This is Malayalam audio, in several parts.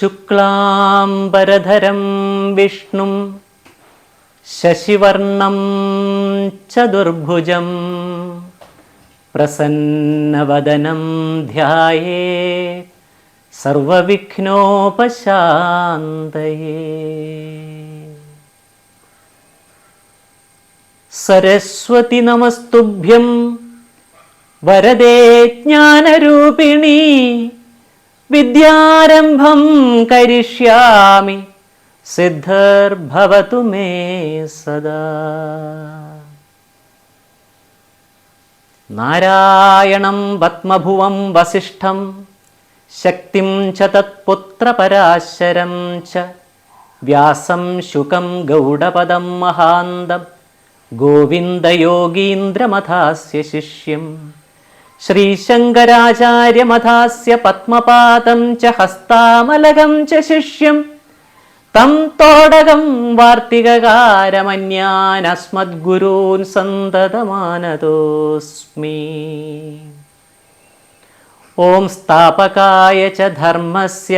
ശുക്ലാംബരധരം വിഷ്ണും ശശിവർണം ചതുർഭുജം പ്രസന്നവദനം ധ്യായേത് സർവവിഘ്നോപശാന്തയേ. സരസ്വതി നമസ്തുഭ്യം വരദേ ജ്ഞാനരൂപിണി വിദ്യാരംഭം കരിഷ്യാമി സിദ്ധിർഭവതു മേ സദാ. നാരായണം പത്മഭുവം വസിഷ്ഠം ശക്തിം ച തത്പുത്രപരാശരം ച വ്യാസം ശുകം ഗൗഡപദം മഹാന്തം ഗോവിന്ദയോഗീന്ദ്രമഥാസ്യ ശിഷ്യം ശ്രീശങ്കരാചാര്യമഥാസ്യ പത്മപാദം ച ഹസ്താമലകം ച ശിഷ്യം തം തോടകം വാർത്തികകാരമന്യാനസ്മദ്ഗുരൂൻ സന്തതമാനതോസ്മി. ഓം സ്ഥാപകായ ച ധർമ്മസ്യ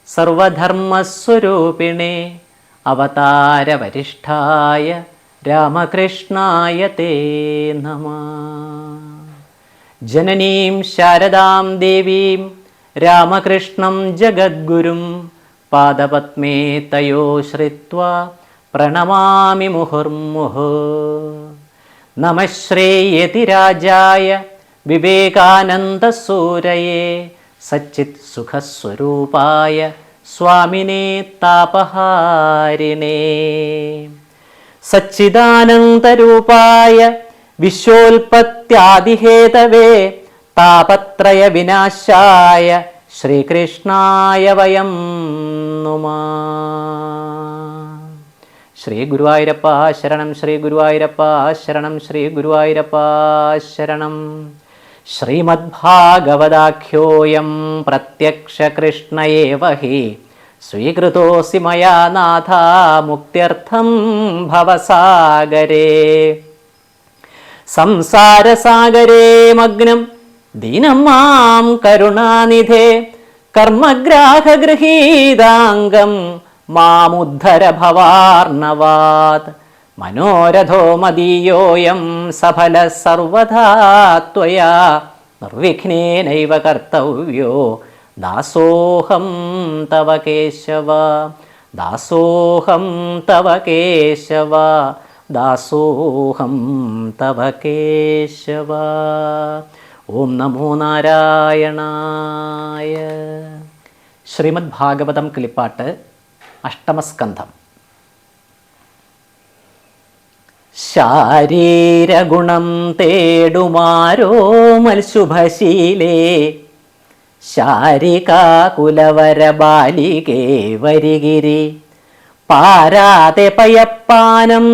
സർവധർമ്മസ്വരൂപിണേ അവതാരവരിഷ്ഠായ രാമകൃഷ്ണായ തേ നമഃ. ജനനീം ശാരദാം ദേവീം രാമകൃഷ്ണം ജഗദ്ഗുരും പാദപത്മേ തയോ ശ്രിത്വാ പ്രണമാമി മുഹുർമുഹു. നമഃ ശ്രീയതിരാജായ വിവേകാനന്ദസൂരയേ സച്ചിത് സുഖസ്വരൂപായ സ്വാമിനേ താപഹാരിണേ. സച്ചിദാനന്ദരൂപായ വിശ്വോൽപത്യാദിഹേതവേ താപത്രയ വിനാശായ ശ്രീകൃഷ്ണായ വയം നുമാ. ശ്രീ ഗുരുവായൂരപ്പ ശരണം, ശ്രീ ഗുരുവായൂരപ്പ ശരണം, ശ്രീ ഗുരുവായൂരപ്പ ശരണം. ശ്രീമദ്ഭാഗവതാഖ്യോയം പ്രത്യക്ഷ കൃഷ്ണ ഏവ ഹി സ്വീകൃതോസി മയാ നാഥ മുക്ത്യർത്ഥം ഭവസാഗരേ. സംസാരസാഗരേ മഗ്നം ദീനം മാം കരുണാനിധേ കർമ്മഗ്രാഹഗൃഹീതാംഗം മാമുദ്ധര ഭവാർണവാത്. മനോരഥോ മദീയോയം സഫല സർവഥാ ത്വയാ നിർവിഘ്നേനൈവ കർത്തവ്യോ ദാസോഹം തവ കേശവ, ദാസോഹം തവ കേശവ, ദാസോഹം തവ കേശവ. ഓം നമോ നാരായണായ. ശ്രീമദ് ഭാഗവതം കിളിപ്പാട്ട് അഷ്ടമസ്കന്ധം. ശാരീരഗുണം തേടുമാരോ മത്ശുഭശീലേ ശാരികാകുലവര ബാലികേ വരികിരി പാരാതെ പയപ്പാനം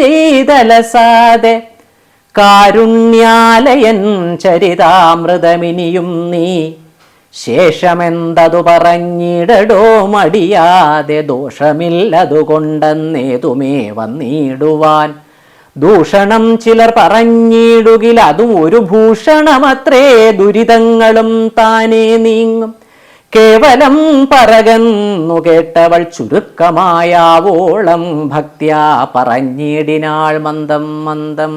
ചെയ്തലസാതെ കാരുണ്യാലയൻ ചരിതാമൃതമിനിയും നീ ശേഷമെന്തതു പറഞ്ഞിടടോ മടിയാതെ ദോഷമില്ലതുകൊണ്ടെന്നേതുമേ വന്നിടുവാൻ. ദൂഷണം ചിലർ പറഞ്ഞിടുകിൽ അതും ഒരു ഭൂഷണമത്രേ, ദുരിതങ്ങളും താനേ നീങ്ങും. കേവലം പറകന്നു കേട്ടവൾ ചുരുക്കമായാവോളം ഭക്ത്യാ പറഞ്ഞിടിനാൾ മന്ദം മന്ദം.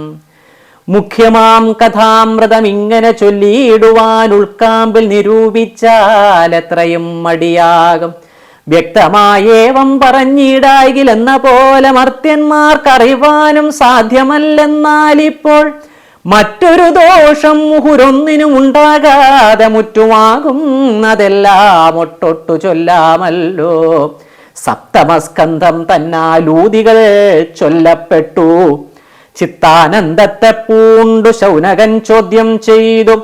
മുഖ്യമാം കഥാമൃതം ഇങ്ങനെ ചൊല്ലിയിടുവാൻ ഉൾക്കാമ്പിൽ നിരൂപിച്ചാൽ എത്രയും മടിയാകും. വ്യക്തമായേവം പറഞ്ഞിടായിൽ എന്ന പോലെ മർത്യന്മാർക്കറിവാനും സാധ്യമല്ലെന്നാലിപ്പോൾ മറ്റൊരു ദോഷം മുഹുരൊന്നിനും ഉണ്ടാകാതെ മുറ്റുമാകും. അതെല്ലാം ഒട്ടൊട്ടു ചൊല്ലാമല്ലോ. സപ്തമസ്കന്ധം തന്നാലൂതികൾ ചൊല്ലപ്പെട്ടു. ചിത്താനന്ദത്തെ പൂണ്ടു ശൗനകൻ ചോദ്യം ചെയ്തു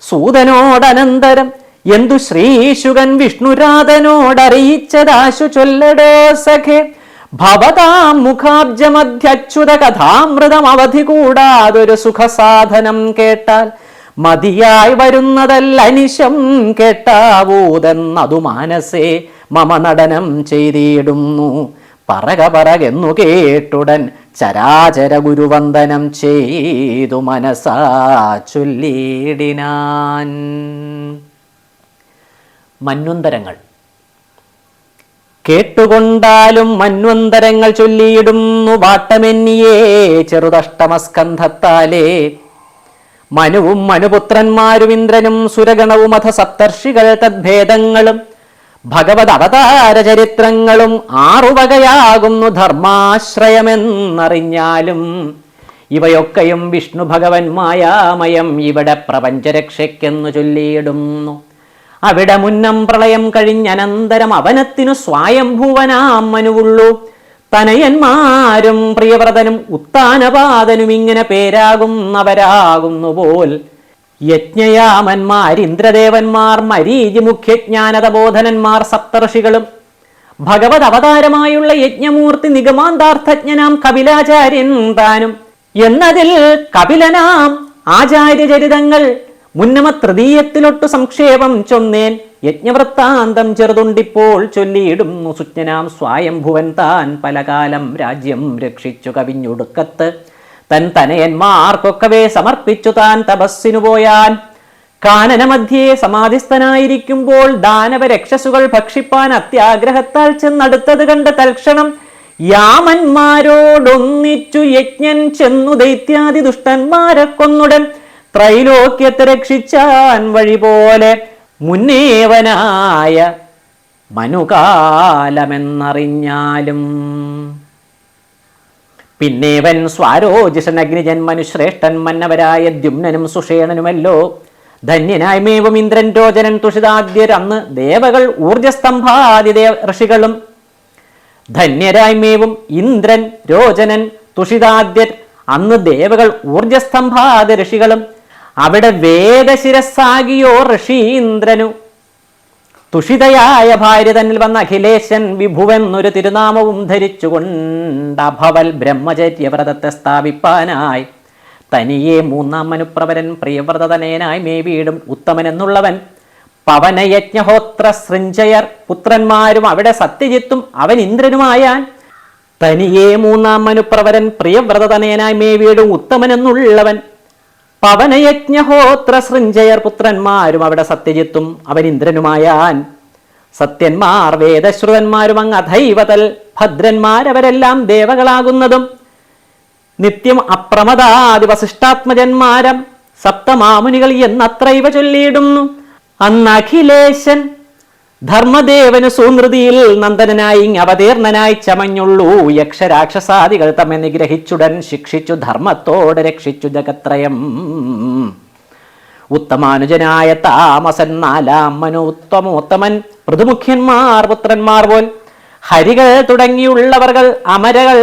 സൂതനോടനന്തരം എന്തു ശ്രീശുകൻ വിഷ്ണുരാധനോടറിയിച്ചതാശു ചൊല്ലടോ സഖേ. ഭവതാം മുഖാബ്ജമധ്യച്യുത കഥാമൃതം അവധി കൂടാതൊരു സുഖസാധനം കേട്ടാൽ മതിയായി വരുന്നതല്ല അനിശം കേട്ടാവൂതെന്നതു മാനസേ മമ നടനം ചെയ്തിടുന്നു. പറകെന്നു കേട്ടുടൻ ചരാചര ഗുരുവന്ദനം ചെയ്തു മനസാ ചൊല്ലിടിനാൻ. മന്വന്തരങ്ങൾ കേട്ടുകൊണ്ടാലും മന്വന്തരങ്ങൾ ചൊല്ലിയിടുന്നു വാട്ടമെന്നിയേ ചെറുതഷ്ടമസ്കന്ധത്താലേ. മനുവും മനുപുത്രന്മാരും ഇന്ദ്രനും സുരഗണവും അഥ സപ്തർഷികൾ തദ്ഭേദങ്ങളും ഭഗവത് അവതാര ചരിത്രങ്ങളും 6 വകയാകുന്നു ധർമാശ്രയമെന്നറിഞ്ഞാലും. ഇവയൊക്കെയും വിഷ്ണു ഭഗവൻ മായാമയം ഇവിടെ പ്രപഞ്ചരക്ഷയ്ക്കെന്നു ചൊല്ലിയിടുന്നു. അവിടെ മുന്നം പ്രളയം കഴിഞ്ഞനന്തരം അവനത്തിനു സ്വയംഭൂവനാം മനുവുള്ളൂ. തനയന്മാരും പ്രിയവ്രതനും ഉത്താനപാതനും ഇങ്ങനെ പേരാകുന്നവരാകുന്നു പോൽ. യജ്ഞയാമന്മാർ ഇന്ദ്രദേവന്മാർ മരീചി മുഖ്യജ്ഞാനതബോധനന്മാർ സപ്തർഷികളും ഭഗവത് അവതാരമായുള്ള യജ്ഞമൂർത്തി നിഗമാന്താർത്ഥജ്ഞനാം കപിലാചാര്യൻ താനും എന്നതിൽ കപിലനാം ആചാര്യചരിതങ്ങൾ മുന്നമ തൃതീയത്തിലൊട്ടു സംക്ഷേപം ചൊന്നേൻ. യജ്ഞവൃത്താന്തം ചെറുതുണ്ടിപ്പോൾ ചൊല്ലിയിടുന്നു. സുജ്ഞനാം സ്വയംഭുവൻ താൻ പലകാലം രാജ്യം രക്ഷിച്ചു കവിഞ്ഞൊടുക്കത്ത് തൻ തനയന്മാർക്കൊക്കവേ സമർപ്പിച്ചു താൻ തപസ്സിനു പോയാൻ. കാനനമധ്യേ സമാധിസ്ഥനായിരിക്കുമ്പോൾ ദാനവരക്ഷസുകൾ ഭക്ഷിപ്പാൻ അത്യാഗ്രഹത്താൽ ചെന്നടുത്തത് കണ്ട് തൽക്ഷണം യാമന്മാരോടൊന്നിച്ചു യജ്ഞൻ ചെന്നു ദൈത്യാദി ദുഷ്ടന്മാരെ കൊന്നുടൻ ത്രൈലോക്യത്തെ രക്ഷിച്ചാൻ വഴി പോലെ മുന്നേവനായ മനുകാലമെന്നറിഞ്ഞാലും. പിന്നേവൻ സ്വാരോജിഷൻ അഗ്നിജൻ മനുശ്രേഷ്ഠൻ മന്നവരായ ദ്യുമ്നനും സുഷേണനുമല്ലോ. ധന്യനായി മേവും ഇന്ദ്രൻ രോചനൻ തുഷിതാദ്യർ അന്ന് ദേവകൾ ഊർജസ്തംഭാദി ഋഷികളും. ധന്യരായി മേവും ഇന്ദ്രൻ രോചനൻ തുഷിതാദ്യർ അന്ന് ദേവകൾ ഊർജസ്തംഭാദി ഋഷികളും. അവിടെ വേദശിരസ്സാകിയോ ഋഷീന്ദ്രനു തുഷിതയായ ഭാര്യ തന്നിൽ വന്ന അഖിലേശൻ വിഭുവെന്നൊരു തിരുനാമവും ധരിച്ചുകൊണ്ട് അഭവൽ ബ്രഹ്മചര്യവ്രതത്തെ സ്ഥാപിപ്പാനായി തനിയെ 3-ാം മനുപ്രവരൻ പ്രിയവ്രതനയനായി മേവീടും ഉത്തമനെന്നുള്ളവൻ പവനയജ്ഞഹോത്ര സൃഞ്ജയർ പുത്രന്മാരും അവിടെ സത്യജിത്തും അവൻ ഇന്ദ്രനുമായാൻ. തനിയെ 3-ാം മനുപ്രവരൻ പ്രിയവ്രതനയനായി മേവീടും ഉത്തമനെന്നുള്ളവൻ പവനയജ്ഞഹോത്ര സൃഞ്ജയർ പുത്രന്മാരും അവിടെ സത്യജിത്തും അവൻ ഇന്ദ്രനുമായാൻ. സത്യന്മാർ വേദശ്രുതന്മാരും അങ്ങ് അധൈവതൽ ഭദ്രന്മാരവരെല്ലാം ദേവകളാകുന്നതും നിത്യം അപ്രമദാദി വസിഷ്ഠാത്മജന്മാരം സപ്തമാമുനികൾ എന്നത്രൈവ ചൊല്ലിയിടുന്നു. അന്ന് അഖിലേശൻ ധർമ്മദേവന് സൂനൃതിയിൽ നന്ദനായി അവതീർണനായി ചമഞ്ഞുള്ളൂ. യക്ഷരാക്ഷസാദികൾ തമ്മിൽ നിഗ്രഹിച്ചുടൻ ശിക്ഷിച്ചു ധർമ്മത്തോടെ രക്ഷിച്ചു ജഗത്രയം. ഉത്തമാനുജനായ താമസൻ 4-ാം മനു ഉത്തമോത്തമൻ പൃഥുമുഖ്യന്മാർ പുത്രന്മാർ പോൽ ഹരികൾ തുടങ്ങിയുള്ളവർകൾ അമരകൾ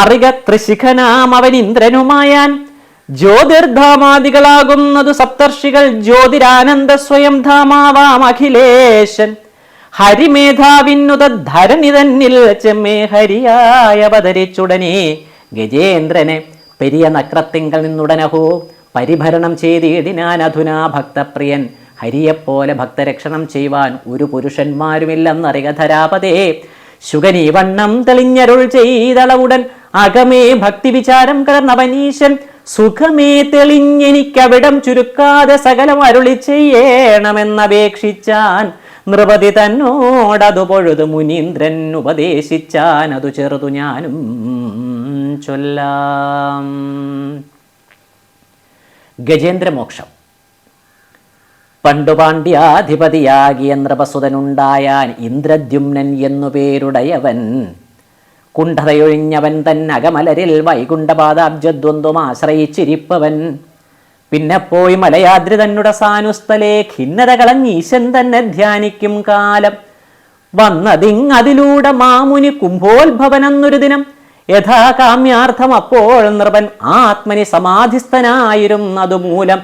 അറിക ത്രിശിഖനാം അവൻ ഇന്ദ്രനുമായാൻ. ജ്യോതിർധാമാദികളാകുന്നതു സപ്തർഷികൾ ജ്യോതിരാനന്ദ സ്വയം ധാമാവാം അഖിലേശൻ. ഹരിമേധാവിന്നുത ധരണി തന്നിൽ ചെമ്മേ ഹരിയായ അവതരിച്ചുടനെ ഗജേന്ദ്രനെ പെരിയ നക്രത്തിങ്കൽ നിന്നുടനഹോ പരിഭരണം ചെയ്തിടിനാൻ. അധുനാ ഭക്തപ്രിയൻ ഹരിയെപ്പോലെ ഭക്തരക്ഷണം ചെയ്യുവാൻ ഒരു പുരുഷന്മാരുമില്ലെന്നറിക ധരാപതേ. ശുഗനീ വണ്ണം തെളിഞ്ഞരുൾ ചെയ്തളവുടൻ അകമേ ഭക്തി വിചാരം കലർന്നവനീശൻ. സുഖമേ തെളിഞ്ഞെനിക്കവിടം ചുരുക്കാതെ സകലം അരുളി ചെയ്യണമെന്നപേക്ഷിച്ചാൻ. നൃപതി തന്നോടതു പൊഴുതു മുനീന്ദ്രൻ ഉപദേശിച്ചാൻ. അതു ചെറുതു ഞാനും ചൊല്ലാം. ഗജേന്ദ്രമോക്ഷം. പണ്ടു പാണ്ഡ്യാധിപതിയാകിയ നൃപസുതനുണ്ടായാൻ ഇന്ദ്രദ്യുമ്നൻ എന്നു പേരുടയവൻ. കുണ്ഠതയൊഴിഞ്ഞവൻ തന്നകമലരിൽ വൈകുണ്ഠപാദാബ്ജദ്വന്ദ്വം ആശ്രയിച്ചിരിപ്പവൻ. പിന്നെ പോയി മലയാദ്രി തന്നുടെ സാനുസ്ഥലേ ഖിന്നത കളഞ്ഞീശൻ തന്നെ ധ്യാനിക്കും കാലം. വന്നതിങ്ങതിലൂടെ മാമുനി കുംഭോത്ഭവനെന്നൊരു ദിനം യഥാകാമ്യാർത്ഥം. അപ്പോൾ നൃപൻ ആത്മനി സമാധിസ്ഥനായിരുന്നതു മൂലം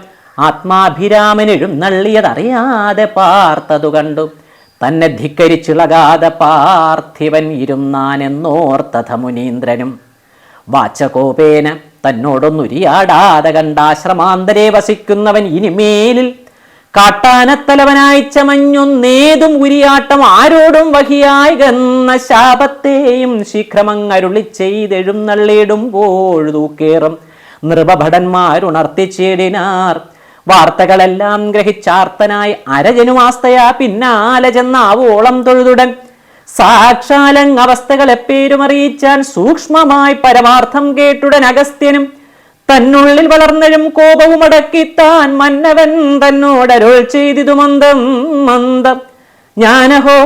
ആത്മാഭിരാമൻ എഴുന്നള്ളിയതറിയാതെ പാർത്തതു കണ്ടു. തന്നെ ധിക്കരിച്ചിളകാതെ പാർത്ഥിവൻ ഇരുന്നാനെന്നോർത്തഥ മുനീന്ദ്രനും. വാചകോപേന തന്നോടൊന്നുരിയാടാതെ കണ്ടാശ്രമാന്തരെ വസിക്കുന്നവൻ ഇനിമേലിൽ കാട്ടാനത്തലവനായി ചമഞ്ഞൊന്നേതും ഉരിയാട്ടം ആരോടും വഹിയായി എന്ന ശാപത്തെയും ശീഘ്രമങ്ങരുളി ചെയ്തെഴുന്നള്ളിടുമ്പോൾ തൂക്കേറും നൃപഭടന്മാരുണർത്തിച്ചേടിനാർ. വാർത്തകളെല്ലാം ഗ്രഹിച്ചാർത്തനായി അരജനുമാസ്തയാ പിന്നാലെ ചെന്നാവോളം തൊഴുതുടൻ സാക്ഷാലങ് അവസ്ഥകളെപ്പേരും അറിയിച്ചാൻ സൂക്ഷ്മമായി പരമാർത്ഥം കേട്ടുടൻ അഗസ്ത്യനും തന്നുള്ളിൽ വളർന്നഴും കോപവും അടക്കി താൻ മന്നവൻ തന്നോടരുൾ ചെയ്തിതു മന്ദം മന്ദം. ഞാനഹോ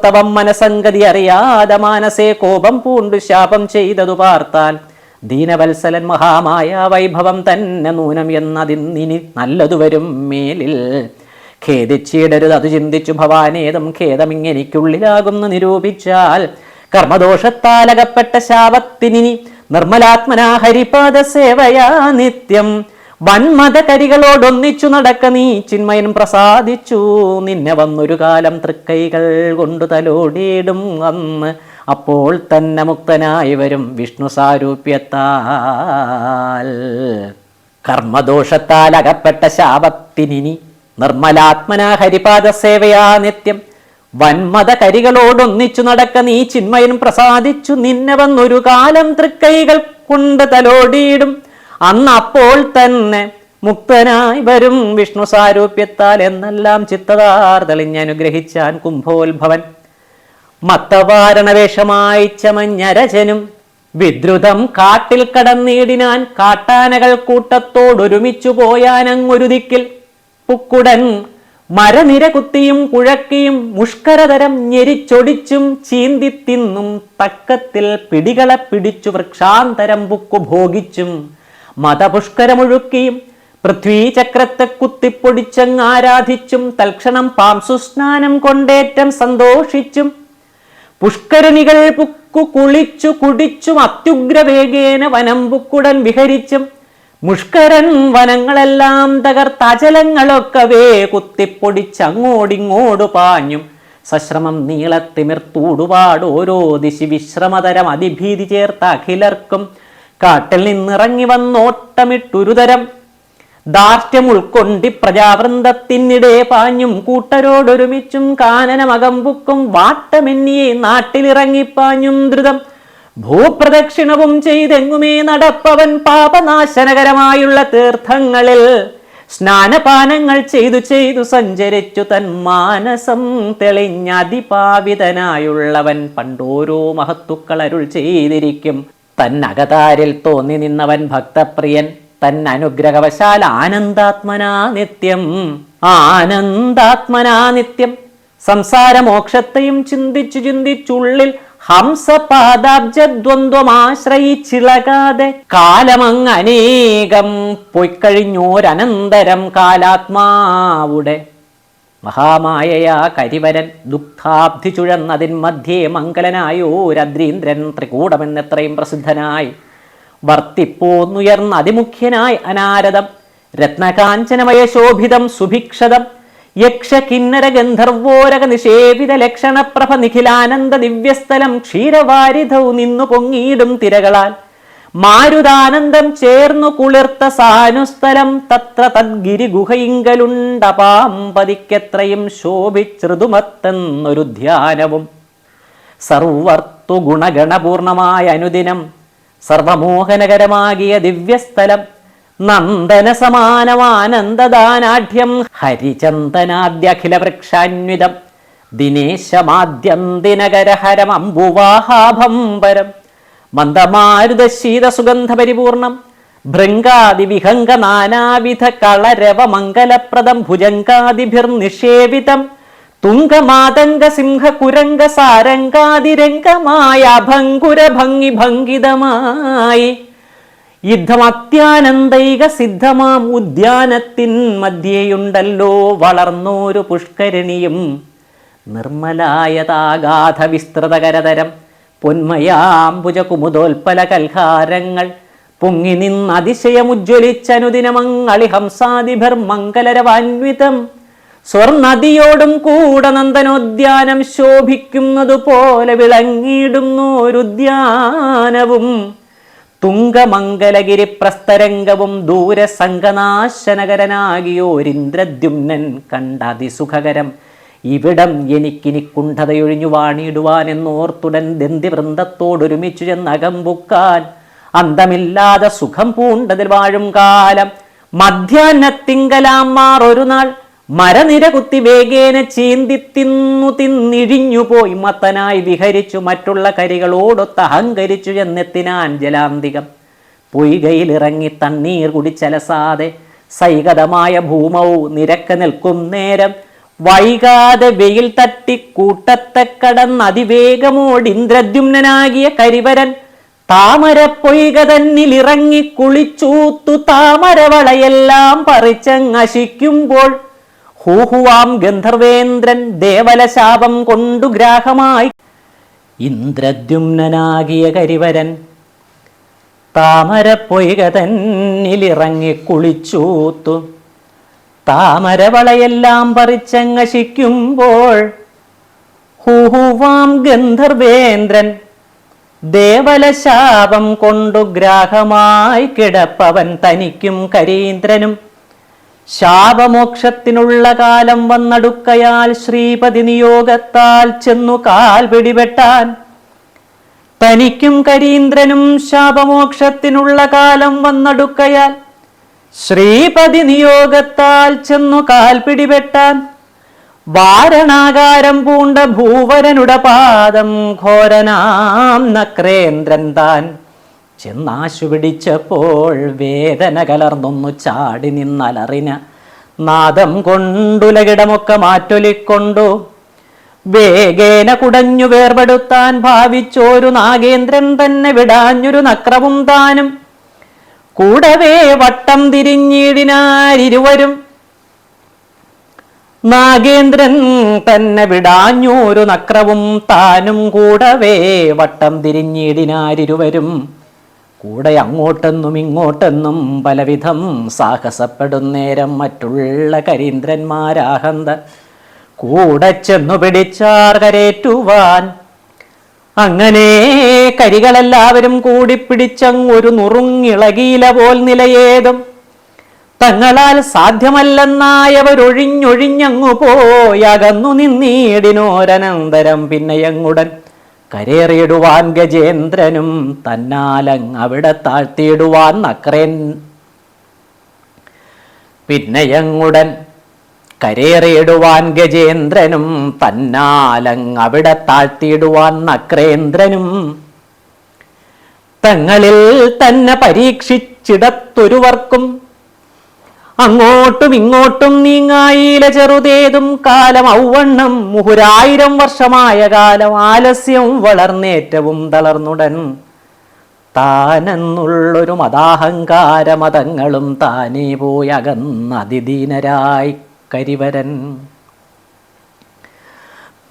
തവം മനസംഗതി അറിയാതെ മാനസേ കോപം പൂണ്ടു ശാപം ചെയ്തതു പാർത്താൽ ദീനവത്സലൻ മഹാമായ വൈഭവം തന്നെ നൂനം എന്നതിന്നിനി നല്ലതു വരും മേലിൽ. ഖേദിച്ചിടരുത് അത് ചിന്തിച്ചു ഭവാനേതും ഖേദമിങ്ങെനിക്കുള്ളിലാകുന്നു നിരൂപിച്ചാൽ കർമ്മദോഷത്താലകപ്പെട്ട ശാപത്തിനി നിർമ്മലാത്മനാ ഹരിപാദ സേവയാ നിത്യം. വന്മത കരികളോടൊന്നിച്ചു നടക്ക നീ ചിന്മയൻ പ്രസാദിച്ചു നിന്നെ വന്നൊരു കാലം തൃക്കൈകൾ കൊണ്ടു തലോടിയിടും അന്ന് അപ്പോൾ തന്നെ മുക്തനായി വരും വിഷ്ണു സാരൂപ്യത്താൽ. കർമ്മദോഷത്താൽ അകപ്പെട്ട ശാപത്തിനി നിർമ്മലാത്മനാ ഹരിപാദ സേവയാ നിത്യം. വന്മത കരികളോടൊന്നിച്ചു നടക്ക നീ ചിന്മയൻ പ്രസാദിച്ചു നിന്നെ വന്നൊരു കാലം തൃക്കൈകൾ കൊണ്ട് തലോടിയിടും അന്ന് അപ്പോൾ തന്നെ മുക്തനായി വരും വിഷ്ണു സാരൂപ്യത്താൽ എന്നെല്ലാം ചിത്തതാർ തെളിഞ്ഞനുഗ്രഹിച്ചാൻ കുംഭോത്ഭവൻ. മത്തവാരണവേഷമായി ചമഞ്ഞരജനും വിദ്രുതം കാട്ടിൽ കടന്നീടിനാൻ കാട്ടാനകൾ കൂട്ടത്തോടൊരുമിച്ചു പോയാനങ്ങൊരു ദിക്കിൽ. പുക്കുടൻ മരനിര കുത്തിയും കുഴക്കിയും മുഷ്കരതരം ഞെരിച്ചൊടിച്ചും ചീന്തിത്തിന്നും തക്കത്തിൽ പിടികളെ പിടിച്ചു വൃക്ഷാന്തരം പുക്കു ഭോഗിച്ചും മതപുഷ്കരമൊഴുക്കിയും പൃഥ്വീചക്രത്തെ കുത്തിപ്പൊടിച്ചങ്ങാരാധിച്ചും തൽക്ഷണം പാംസുസ്നാനം കൊണ്ടേറ്റം സന്തോഷിച്ചും പുഷ്കരണികൾ പുക്കു കുളിച്ചു കുടിച്ചും അത്യുഗ്രവേഗേന വനം പുക്കുടൻ വിഹരിച്ചും മുഷ്കരൻ വനങ്ങളെല്ലാം തകർത്തചലങ്ങളൊക്കവേ കുത്തിപ്പൊടിച്ചങ്ങോടിങ്ങോടു പാഞ്ഞും സശ്രമം നീളത്തിമിർത്തൂടുപാട് ഓരോ ദിശി വിശ്രമതരം അതിഭീതി ചേർത്ത അഖിലർക്കും കാട്ടിൽ നിന്നിറങ്ങി വന്നോട്ടമിട്ടൊരുതരം ദാർഢ്യം ഉൾക്കൊണ്ടി പ്രജാവൃന്ദത്തിനിടെ പാഞ്ഞും കൂട്ടരോടൊരുമിച്ചും കാനനമകമ്പുക്കും വാട്ടമെന്നിയെ നാട്ടിലിറങ്ങിപ്പാഞ്ഞും ദ്രുതം ഭൂപ്രദക്ഷിണവും ചെയ്തെങ്ങുമേ നടപ്പവൻ പാപനാശനകരമായുള്ള തീർത്ഥങ്ങളിൽ സ്നാനപാനങ്ങൾ ചെയ്തു ചെയ്തു സഞ്ചരിച്ചു തൻ മാനസം തെളിഞ്ഞതിപാവിതനായുള്ളവൻ പണ്ടോരോ മഹത്തുക്കൾ അരുൾ ചെയ്തിരിക്കും. തന്നകതാരിൽ തോന്നി നിന്നവൻ ഭക്തപ്രിയൻ തൻ അനുഗ്രഹവശാൽ ആനന്ദാത്മനാ നിത്യം ആനന്ദാത്മനാ നിത്യം. സംസാരമോക്ഷത്തെയും ചിന്തിച്ചു ചിന്തിച്ചുള്ളിൽ ഹംസപാദാബ്ജദ്വന്ദ്വമാശ്രയിച്ചിളകാതെ കാലമങ്ങനേകം പൊയ്ക്കഴിഞ്ഞോരനന്തരം കാലാത്മാവുടെ മഹാമായയാ കരിവരൻ ദുഃഖാബ്ധി ചുഴന്നതിൻ മധ്യേ മംഗലനായോരദ്രീന്ദ്രൻ ത്രികൂടമെന്നെത്രയും പ്രസിദ്ധനായി വർത്തിപ്പോന്നുയർന്ന അതിമുഖ്യനായി അനാരദം രത്നകാഞ്ചനമയ ശോഭിതം സുഭിക്ഷതം യക്ഷ കിന്നര ഗന്ധർവോരക നിഷേവിത ലക്ഷണപ്രഭ നിഖിലാനന്ദ ദിവ്യസ്ഥലം ക്ഷീരവാരിധൗ നിന്നു പൊങ്ങിയിടും തിരകളാൽ മാരുതാനന്ദം ചേർന്നു കുളിർത്ത സാനുസ്ഥലം തത്ര തദ്ഗിരി ഗുഹയിങ്കലുണ്ടപാമ്പതിക്കെത്രയും ശോഭിച്ചൃതുമത്തെന്നൊരു ധ്യാനവും സർവർത്തുഗുണഗണപൂർണമായ അനുദിനം സർവമോഹനകരമാകിയ ദിവ്യസ്ഥലം നന്ദന സമാനമാനന്ദദാനാഢ്യം ഹരിചന്ദനാദ്യഖില വൃക്ഷാന്വിതം ദിനേശമാദ്യന്തിനകരഹരം അംബുവാഹാഭംബരം മന്ദമാരുത ശീത സുഗന്ധ പരിപൂർണം ഭൃംഗാദി വിഹംഗ നാനാവിധ കളരവ മംഗലപ്രദം ഭുജങ്കാദിഭിർനിഷേവിതം തുംഗമാതംഗ സിംഹ കുരംഗ സാരംഗാതിരംഗമായ ഭംഗുര ഭംഗി ഭംഗിതമായി യുദ്ധമത്യാനന്ദൈക സിദ്ധമാം ഉദ്യാനത്തിൻ മധ്യേയുണ്ടല്ലോ വളർന്നോരു പുഷ്കരണിയും നിർമ്മലായതാഗാധ വിസ്തൃതകരതരം പൊന്മയാംബുജ കുമുദോൽപ്പല കൽഹാരങ്ങൾ പൊങ്ങി നിന്നതിശയമുജ്വലിച്ചനുദിനമങ്ങളി ഹംസാദിഭർ മംഗലരവാന്വിതം സ്വർണദിയോടും കൂടെ നന്ദനോദ്യാനം ശോഭിക്കുന്നതുപോലെ വിളങ്ങിയിടുന്നോരുദ്യാനവും തുംഗമംഗലഗിരി പ്രസ്തരംഗവും ദൂരസംഗനാശനകരനാകിയോരിന്ദ്രദ്യുമ്നൻ കണ്ടതിസുഖകരം ഇവിടം എനിക്കിനി കുണ്ഠതയൊഴിഞ്ഞു വാണിടുവാനെന്നോർത്തുടൻ ദന്തിവൃന്ദത്തോടൊരുമിച്ചു ചെന്നകമ്പുക്കാൻ അന്തമില്ലാതെ സുഖം പൂണ്ടതിൽ വാഴും കാലം മധ്യാഹ്നത്തിങ്കലാം മാർ ഒരു നാൾ മരനിര കുത്തി വേഗേന ചീന്തി തിന്നിഴിഞ്ഞുപോയി മത്തനായി വിഹരിച്ചു മറ്റുള്ള കരികളോടൊത്ത് അഹങ്കരിച്ചു എന്നെത്തിനാൻ ജലാന്തികം. പൊയ്കയിലിറങ്ങി തണ്ണീർ കുടിച്ചലസാതെ സൈകതമായ ഭൂമവും നിരക്ക നിൽക്കും നേരം വൈകാതെ വെയിൽ തട്ടി കൂട്ടത്തെ കടന്ന് അതിവേഗമോടിന്ദ്രദ്യുമ്നാകിയ കരിവരൻ താമര പൊയ്ക തന്നിലിറങ്ങി കുളിച്ചൂത്തു താമരവളയെല്ലാം പറിച്ചങ്ങശിക്കുമ്പോൾ ഹൂഹുവാം ഗന്ധർവേന്ദ്രൻ ദേവലശാപം കൊണ്ടു ഗ്രാഹമായി ഇന്ദ്രദ്യുമ്നാകിയ കരിവരൻ താമര പൊയ്ക തന്നിലിറങ്ങി കുളിച്ചൂത്തു താമരവളയെല്ലാം പറിച്ചങ്ങശിക്കുമ്പോൾ ഹൂഹുവാം ഗന്ധർവേന്ദ്രൻ ദേവലശാപം കൊണ്ടു ഗ്രാഹമായി കിടപ്പവൻ തനിക്കും കരീന്ദ്രനും. ശാപമോക്ഷത്തിനുള്ള കാലം വന്നടുക്കയാൽ ശ്രീപതി നിയോഗത്താൽ ചെന്നു കാൽ പിടിപെട്ടാൻ. തനിക്കും കരീന്ദ്രനും ശാപമോക്ഷത്തിനുള്ള കാലം വന്നടുക്കയാൽ ശ്രീപതി നിയോഗത്താൽ ചെന്നു കാൽ പിടിപെട്ടാൻ. വാരണാകാരം പൂണ്ട ഭൂവരനുടെ പാദം ഘോരനാം നക്രേന്ദ്രൻ താൻ ചെന്നാശു പിടിച്ചപ്പോൾ വേദന കലർന്നൊന്നു ചാടി നിന്നലറിന നാദം കൊണ്ടുലകിടമൊക്കെ മാറ്റൊലിക്കൊണ്ടു വേഗേന കുടഞ്ഞു വേർപെടുത്താൻ ഭാവിച്ചോരു നാഗേന്ദ്രൻ തന്നെ വിടാഞ്ഞൊരു നക്രവും താനും കൂടവേ വട്ടം തിരിഞ്ഞിടിനാരിരുവരും. നാഗേന്ദ്രൻ തന്നെ വിടാഞ്ഞൊരു നക്രവും താനും കൂടവേ വട്ടം തിരിഞ്ഞിടിനാരിരുവരും. കൂടെ അങ്ങോട്ടെന്നും ഇങ്ങോട്ടെന്നും പലവിധം സാഹസപ്പെടുന്നേരം മറ്റുള്ള കരീന്ദ്രന്മാരാഹന്ത കൂടെ ചെന്നു പിടിച്ചാർ കരേറ്റുവാൻ. അങ്ങനെ കരികളെല്ലാവരും കൂടി പിടിച്ചങ്ങൊരു നുറുങ്ങിളകീല പോൽ നിലയേതും തങ്ങളാൽ സാധ്യമല്ലെന്നായവരൊഴിഞ്ഞൊഴിഞ്ഞങ്ങു പോയകന്നു നിന്നീടിനോരനന്തരം പിന്നെയങ്ങുടൻ കരേറിയിടുവാൻ ഗജേന്ദ്രനും തന്നാലങ് അവിടെ താഴ്ത്തിയിടുവാൻ നക്രേൻ. പിന്നെയങ്ങുടൻ കരേറിയിടുവാൻ ഗജേന്ദ്രനും തന്നാലങ് അവിടെ താഴ്ത്തിയിടുവാൻ നക്രേന്ദ്രനും. തങ്ങളിൽ തന്നെ പരീക്ഷിച്ചിടത്തൊരുവർക്കും അങ്ങോട്ടും ഇങ്ങോട്ടും നീങ്ങായില ചെറുതേതും കാലം ഔവണ്ണം മുഹുരായിരം വർഷമായ കാലം ആലസ്യം വളർന്നേറ്റവും തളർന്നുടൻ താനെന്നുള്ളൊരു മതാഹങ്കാരമതങ്ങളും താനേ പോയകന്നതിദീനരായി കരിവരൻ.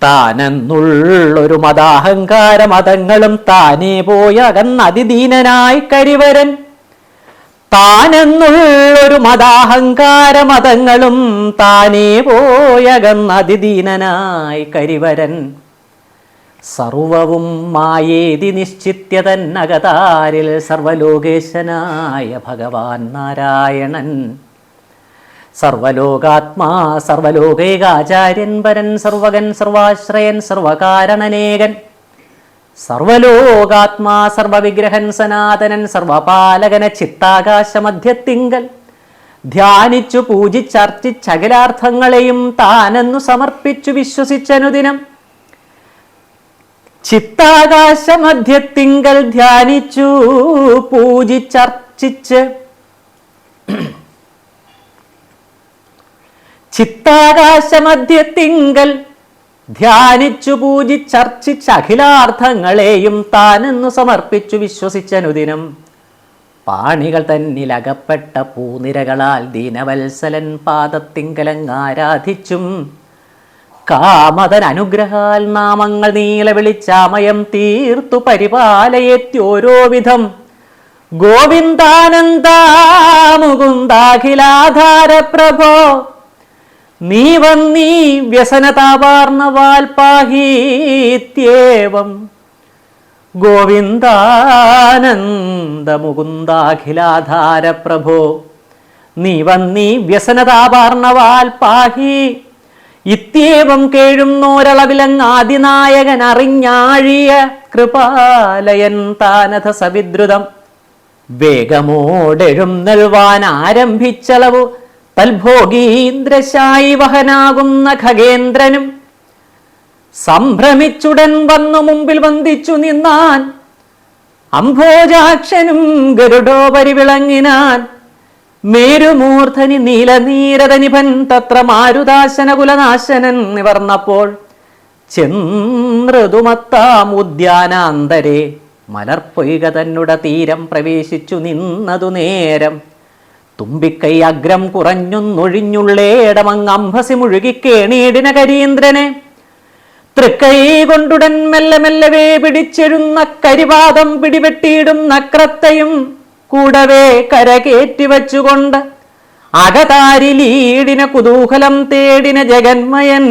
താനെന്നുള്ളൊരു മതാഹങ്കാരമതങ്ങളും താനേ പോയകന്നതിദീനനായി കരിവരൻ. താനെന്നുള്ളൊരു മതാഹങ്കാരമതങ്ങളും താനേ പോയകന്നതിദീനനായി കരിവരൻ. സർവവും മായേതി നിശ്ചിത്യ തന്നകതാരിൽ സർവലോകേശനായ ഭഗവാൻ നാരായണൻ. സർവലോകാത്മാ സർവലോകൈകാചാര്യൻ പരൻ സർവകൻ സർവാശ്രയൻ സർവകാരണനേകൻ. സർവലോകാത്മാ സർവവിഗ്രഹൻ സനാതനൻ സർവപാലകന ചിത്താകാശമധ്യത്തിങ്കൽ ധ്യാനിച്ചു പൂജിച്ചർച്ചിച്ചകലാർത്ഥങ്ങളെയും താനെന്നു സമർപ്പിച്ചു വിശ്വസിച്ചനുദിനം. ചിത്താകാശമധ്യത്തിങ്കൽ ധ്യാനിച്ചു പൂജിച്ചർച്ചിച്ച് ചിത്താകാശമധ്യത്തിങ്കൽ ധ്യാനിച്ചു പൂജിച്ചർച്ചിച്ചഖിലാർത്ഥങ്ങളെയും താനെന്നു സമർപ്പിച്ചു വിശ്വസിച്ചനുദിനം. പാണികൾ തന്നിലകപ്പെട്ട പൂനിരകളാൽ ദീനവത്സലൻ പാദത്തിങ്കലങ്ങാരാധിച്ചും കാമതൻ അനുഗ്രഹാൽ നാമങ്ങൾ നീല വിളിച്ചാമയം തീർത്തു പരിപാലയേത്യോരോ വിധം. ഗോവിന്ദാനന്ദ മുകുന്ദാഖിലാധാര പ്രഭോ നീ വന്നീ വ്യസനതാപാർണവാൽ പാഹീത്യേവം. ഗോവിന്ദാനന്ദ മുകുന്ദാഖിലാധാര പ്രഭോ നീ വന്നീ വ്യസനതാപാർണവാൽ പാഹി. ഇത്യേവം കേഴുന്നോരളവിലങ്ങാദിനായകൻ അറിഞ്ഞാഴിയ കൃപാലയൻ താനഥ സവിദ്രുതം. വേഗമോടെഴുന്നൽവാൻ ആരംഭിച്ചളവു തൽഭോഗീന്ദ്രശായി വഹനാകുന്ന ഖഗേന്ദ്രനും സംഭ്രമിച്ചുടൻ വന്നു മുമ്പിൽ വന്ദിച്ചു നിന്നാൻ. അംഭോജാക്ഷനും ഗരുഡോപരി വിളങ്ങിനാൻ. മേരുമൂർധനി നീലനീരതനിഭൻ തത്ര മാരുതാശന കുലനാശനൻ നിവർന്നപ്പോൾ ചെന്നൃതുമത്താം ഉദ്യാനാന്തരെ മലർപ്പൊയ്ക തന്നുട തീരം പ്രവേശിച്ചു നിന്നതു നേരം. തുമ്പിക്കൈ അഗ്രം കുറഞ്ഞൊന്നൊഴിഞ്ഞുള്ളേടമങ്ങംഭസി മുഴുകിക്കേണീടിന കരീന്ദ്രനെ തൃക്കൈ കൊണ്ടുടൻ മെല്ലെ മെല്ലവേ പിടിച്ചെഴുന്ന കരിവാദം പിടിപെട്ടിയിടും നക്രത്തെയും കൂടവേ കരകേറ്റി വച്ചുകൊണ്ട് അകതാരിലീടിന കുതൂഹലം തേടിന ജഗന്മയൻ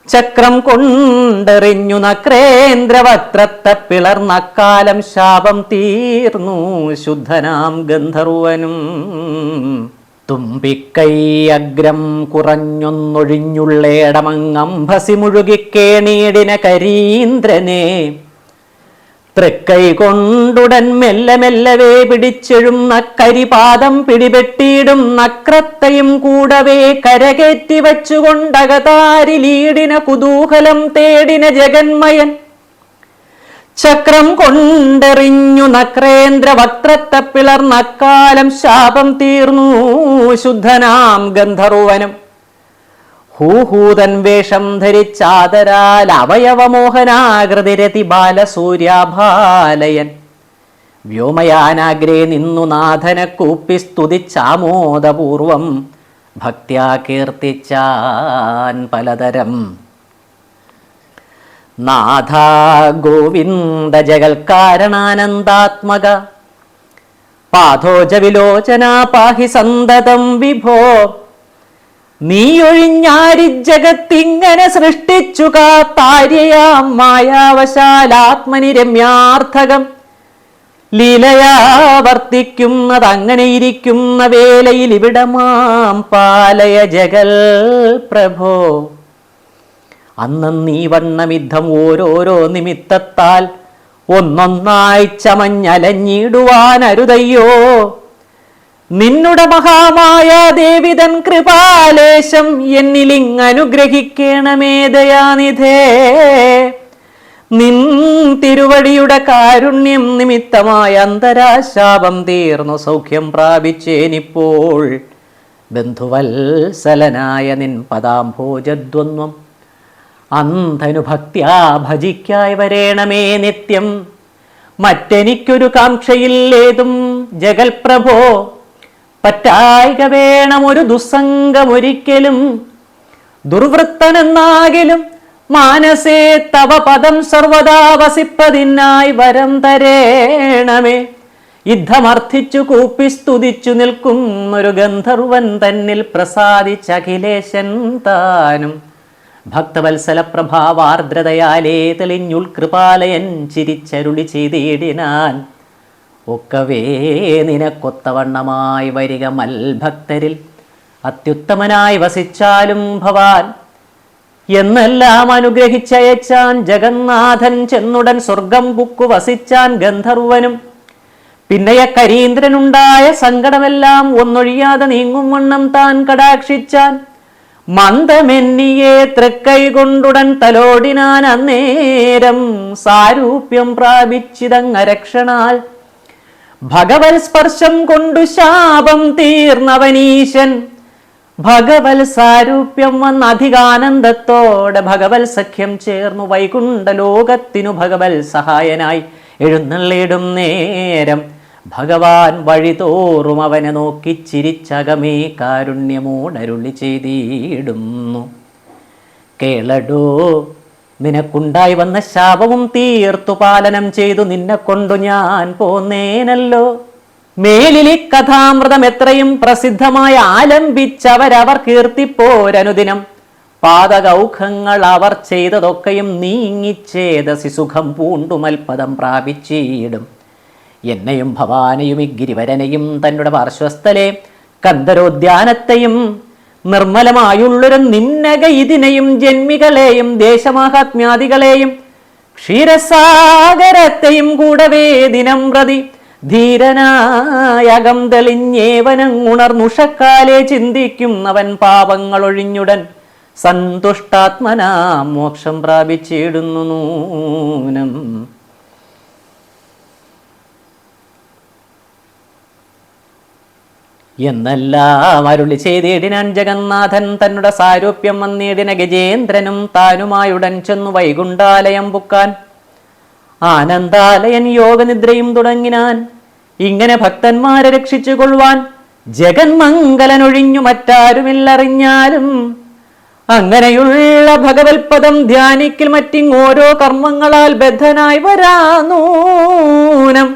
ചക്രം കൊണ്ടെറിഞ്ഞു നക്രേന്ദ്രവക്ത്രത്തെ പിളർന്നക്കാലം ശാപം തീർന്നു ശുദ്ധനാം ഗന്ധർവനും. തുമ്പിക്കൈ അഗ്രം കുറഞ്ഞൊന്നൊഴിഞ്ഞുള്ളേടമങ്ങംഭസി മുഴുകിക്കേണീടിന കരീന്ദ്രനെ തൃക്കൈ കൊണ്ടുടൻ മെല്ലെ മെല്ലവേ പിടിച്ചെഴുന്ന കരിപാദം പിടിപെട്ടിയിടും നക്രത്തെയും കൂടവേ കരകേറ്റി വച്ചുകൊണ്ടകതാരിലീടിന കുതൂഹലം തേടിന ജഗന്മയൻ ചക്രം കൊണ്ടെറിഞ്ഞു നക്രേന്ദ്ര വക്ത്രത്തെ പിളർന്നക്കാലം ശാപം തീർന്നു ശുദ്ധനാം ഗന്ധർവനും. ഹൂഹൂതൻ വേഷം ധരിച്ചാദരാൽ അവയവമോഹനാകൃതിരതി ബാലസൂര്യാഭാലയൻ വ്യോമയാനാഗ്രേ നിന്നു നാഥനെ കൂപ്പി സ്തുതിച്ചാമോദപൂർവം ഭക്ത്യാ കീർത്തിച്ചാൻ പലതരം. നാഥ ഗോവിന്ദ ജഗൽക്കാരണാനന്ദാത്മക പാഥോജ വിലോചന പാഹി സന്തതം വിഭോ. നീയൊഴിഞ്ഞാരി ജഗത്തിങ്ങനെ സൃഷ്ടിച്ചു കാത്താര്യയാം മായാവശാലാത്മനി രമ്യാർത്ഥകം ലീലയാ വർത്തിക്കുന്നതങ്ങനെ ഇരിക്കുന്ന വേലയിൽ ഇവിടമാം പാലയ ജഗൽ പ്രഭോ. അന്നീ വണ്ണമിദ്ധം ഓരോരോ നിമിത്തത്താൽ ഒന്നൊന്നായി ചമഞ്ഞലഞ്ഞിടുവാൻ അരുതയ്യോ. നിന്നുട മഹാമായ ദേവിതൻ കൃപാലേശം എന്നിലിങ്ങനുഗ്രഹിക്കണമേ ദയാനിധേ. നിൻ തിരുവടിയുടെ കാരുണ്യം നിമിത്തമായ അന്തരാശാപം തീർന്നു സൗഖ്യം പ്രാപിച്ചേനിപ്പോൾ. ബന്ധുവത്സലനായ നിൻ പദാംഭോജദ്വന്ദ്വം അന്ധനു ഭക്ത്യാ ഭജിക്കായി വരേണമേ നിത്യം. മറ്റെനിക്കൊരു കാംക്ഷയില്ലേതും ജഗൽപ്രഭോ. പറ്റായിക വേണമൊരു ദുസ്സംഗമൊരിക്കലും ദുർവൃത്തനെന്നാകിലും മാനസേ തവ പദം സർവദാ വസിപ്പതിനായി വരം തരേണമേ. യുദ്ധമർത്ഥിച്ചു കൂപ്പി സ്തുതിച്ചു നിൽക്കുന്നൊരു ഗന്ധർവൻ തന്നിൽ പ്രസാദിച്ച അഖിലേശൻ താനും ഭക്തവത്സല പ്രഭാവാർദ്രതയാലേ തെളിഞ്ഞുൾകൃപാലയൻ ചിരിച്ചരുളി ചെയ്തിടിനാൻ. ഒക്കവേ നിനക്കൊത്തവണ്ണമായി വരിക മൽഭക്തരിൽ അത്യുത്തമനായി വസിച്ചാലും ഭവാൻ എന്നെല്ലാം അനുഗ്രഹിച്ചയച്ചാൻ ജഗന്നാഥൻ. ചെന്നുടൻ സ്വർഗം പുക്കു വസിച്ചാൻ ഗന്ധർവനും. പിന്നെയ കരീന്ദ്രനുണ്ടായ സങ്കടമെല്ലാം ഒന്നൊഴിയാതെ നീങ്ങും വണ്ണം താൻ കടാക്ഷിച്ചാൻ. മന്ദമെന്നിയെ തൃക്കൈ കൊണ്ടുടൻ തലോടിനാൻ അന്നേരം സാരൂപ്യം പ്രാപിച്ചിതങ്ങരക്ഷണാൽ. ഭഗവത് സ്പർശം കൊണ്ടു ശാപം തീർന്നവനീശൻ ഭഗവത് സാരൂപ്യം വന്ന അധികാനന്ദത്തോടെ ഭഗവത് സഖ്യം ചേർന്നു വൈകുണ്ഠ ലോകത്തിനു ഭഗവത് സഹായനായി എഴുന്നള്ളിടും നേരം. ഭഗവാൻ വഴിതോറും അവനെ നോക്കി ചിരിച്ചകമേ കാരുണ്യമോടരുളി ചെയ്തിടുന്നു. കേളടോ, നിനക്കുണ്ടായി വന്ന ശാപവും തീർത്തു പാലനം ചെയ്തു നിന്നെ കൊണ്ടു ഞാൻ പോന്നേനല്ലോ. മേലിലി കഥാമൃതം എത്രയും പ്രസിദ്ധമായി ആലംബിച്ചവരവർ കീർത്തിപ്പോരനുദിനം. പാതകൗഖങ്ങൾ അവർ ചെയ്തതൊക്കെയും നീങ്ങിച്ചേതസി സുഖം പൂണ്ടുമൽപദം പ്രാപിച്ചിടും. എന്നെയും ഭവാനെയും ഈ ഗിരിവരനെയും തന്നുടെ പാർശ്വസ്ഥലെ കന്ദരോദ്യാനത്തെയും നിർമ്മലമായുള്ളൊരു നിന്നക ഇതിനെയും ജന്മികളെയും ദേശമാഹാത്മ്യാദികളെയും ക്ഷീരസാഗരത്തെയും കൂടവേ ദിനം പ്രതി ധീരനായകം തെളിഞ്ഞേവനങ്ങുണർന്നുഷക്കാലെ ചിന്തിക്കുന്നവൻ പാപങ്ങളൊഴിഞ്ഞുടൻ സന്തുഷ്ടാത്മനാ മോക്ഷം പ്രാപിച്ചിടുന്നു നൂനം. എന്നെല്ലാം അരുളി ചെയ്തിടിനാൻ ജഗന്നാഥൻ തന്നുടെ സാരൂപ്യം വന്നിടിന ഗജേന്ദ്രനും താനുമായുടൻ ചെന്നു വൈകുണ്ഠാലയം പുക്കാൻ. ആനന്ദാലയൻ യോഗനിദ്രയും തുടങ്ങിനാൻ ഇങ്ങനെ ഭക്തന്മാരെ രക്ഷിച്ചു കൊള്ളുവാൻ. ജഗന്മംഗലനൊഴിഞ്ഞു മറ്റാരുമില്ലറിഞ്ഞാലും അങ്ങനെയുള്ള ഭഗവത്പദം ധ്യാനിക്കൽ മറ്റിങ്ങോരോ കർമ്മങ്ങളാൽ ബദ്ധനായി വരാനൂനം.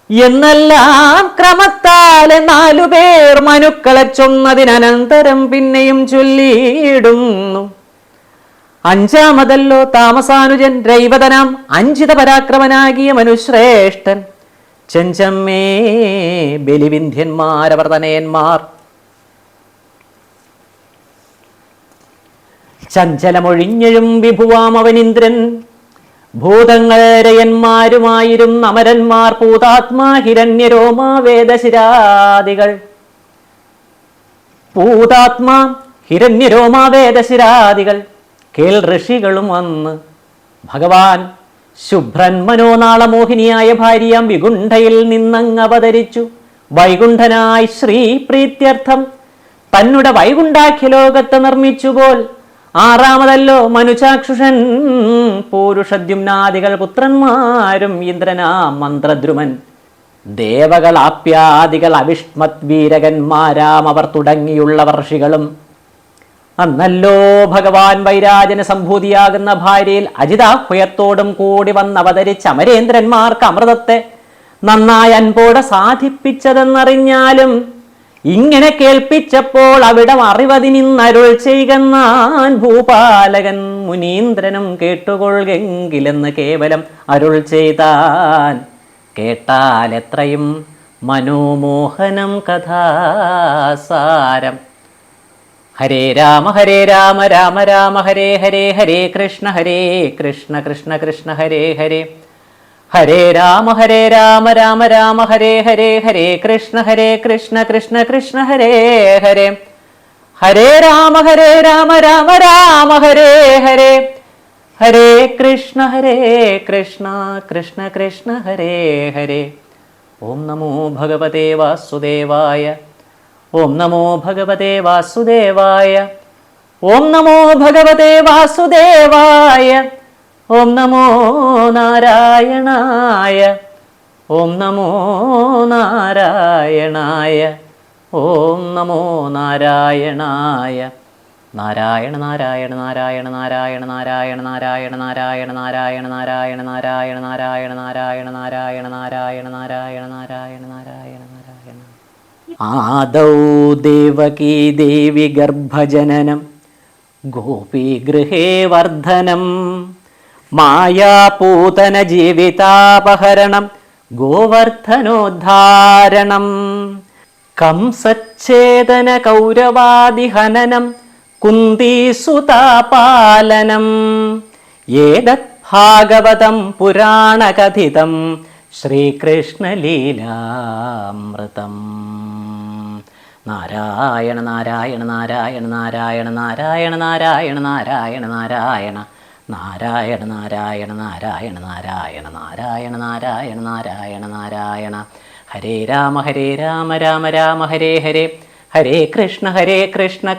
എന്നെല്ലാം ക്രമത്താലെ 4 പേർ മനുക്കളെ ചൊന്നതിനനന്തരം പിന്നെയും ചൊല്ലിയിടുന്നു. 5-മതല്ലോ താമസാനുജൻ രൈവതനാം അഞ്ചിത പരാക്രമനാകിയ മനുശ്രേഷ്ഠൻ. ചെഞ്ചമ്മേ ബലിവിന്ധ്യന്മാരവർതനയന്മാർ ചഞ്ചലമൊഴിഞ്ഞഴും വിഭുവാം അവനിന്ദ്രൻ. ഭൂതങ്ങളരയന്മാരുമായിരും അമരന്മാർ പൂതാത്മാ ഹിരണ്യരോമാ വേദശിരാദികൾ. പൂതാത്മാ ഹിരണ്യരോമാ വേദശിരാദികൾ കേൾ ഋഷികളും വന്ന് ഭഗവാൻ ശുഭ്രൻ മനോനാളമോഹിനിയായ ഭാര്യാം വികുണ്ഠയിൽ നിന്നങ്ങ് അവതരിച്ചു. വൈകുണ്ഠനായി ശ്രീപ്രീത്യർത്ഥം തന്നുടെ വൈകുണ്ഠാഖ്യലോകത്തെ നിർമ്മിച്ചുപോൽ. 6-മതല്ലോ മനുചാക്ഷുഷൻ പൂരുഷദ്യുമ്നാദികൾ പുത്രന്മാരും ഇന്ദ്രനാം മന്ത്രദ്രുമൻ. ദേവകളാപ്യാദികൾ അവിഷ്മത് വീരകന്മാരാം അവർ തുടങ്ങിയുള്ള ഋഷികളും. അന്നല്ലോ ഭഗവാൻ വൈരാജന സംഭൂതിയാകുന്ന ഭാര്യയിൽ അജിതാഹ്വയത്തോടും കൂടി വന്നവതരിച്ച അമരേന്ദ്രന്മാർക്ക് അമൃതത്തെ നന്നായി അൻപോടെ സാധിപ്പിച്ചതെന്നറിഞ്ഞാലും ഇങ്ങനെ കേൾപ്പിച്ചപ്പോൾ അവിടം അറിവതിനിന്നരുൾ ചെയ്യുന്നാൻ ഭൂപാലകൻ മുനീന്ദ്രനും കേട്ടുകൊള്ളുകെങ്കിലെന്ന് കേവലം അരുൾ ചെയ്താൻ. കേട്ടാൽ എത്രയും മനോമോഹനം കഥാസാരം. ഹരേ രാമ രാമ രാമ ഹരേ ഹരേ ഹരേ കൃഷ്ണ കൃഷ്ണ കൃഷ്ണ ഹരേ ഹരേ. ഹരേ രാമ രാമ രാമ ഹരേ ഹരേ ഹരേ കൃഷ്ണ കൃഷ്ണ കൃഷ്ണ ഹരേ ഹരേ. ഹരേ രാമ രാമ രാമ ഹരേ ഹരേ ഹരേ കൃഷ്ണ കൃഷ്ണ കൃഷ്ണ ഹരേ ഹരേ. ഓം നമോ ഭഗവതേ വാസുദേവായ. ഓം നമോ ഭഗവതേ വാസുദേവായ. ഓം നമോ ഭഗവതേ വാസുദേവായ. ഓം നമോ നാരായണായ. ഓം നമോ നാരായണായ. ഓം നമോ നാരായണായ. നാരായണ നാരായണ നാരായണ നാരായണ നാരായണ നാരായണ നാരായണ നാരായണ നാരായണ നാരായണ നാരായണ നാരായണ നാരായണ നാരായണ നാരായണ നാരായണ നാരായണ നാരായണ. ആദൗ ദേവകീ ദേവി ഗർഭജനനം ഗോപീഗൃഹേ വർദ്ധനം. മായാപൂതന ജീവിതാപഹരണം ഗോവർദ്ധനോദ്ധാരണം. കംസച്ഛേദന കൗരവാദിഹനനം കുന്തീസുതാപാലനം. ഏതത് ഭാഗവതം പുരാണകഥിതം ശ്രീകൃഷ്ണലീലാമൃതം. നാരായണ നാരായണ നാരായണ നാരായണ നാരായണ നാരായണ നാരായണ നാരായണ നാരായണ നാരായണ നാരായണ നാരായണ നാരായണ നാരായണ നാരായണ നാരായണ. ഹരേ രാമ രാമ രാമ ഹരേ ഹരേ. ഹരേ കൃഷ്ണ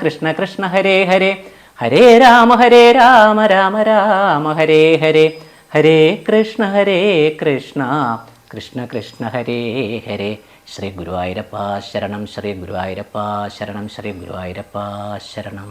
കൃഷ്ണ കൃഷ്ണ ഹരേ ഹരേ. ഹരേ രാമ രാമ രാമ ഹരേ ഹരേ. ഹരേ കൃഷ്ണ കൃഷ്ണ കൃഷ്ണ ഹരേ ഹരേ. ശ്രീ ഗുരുവായൂരപ്പ ശരണം. ശ്രീ ഗുരുവായൂരപ്പ ശരണം. ശ്രീ ഗുരുവായൂരപ്പ ശരണം.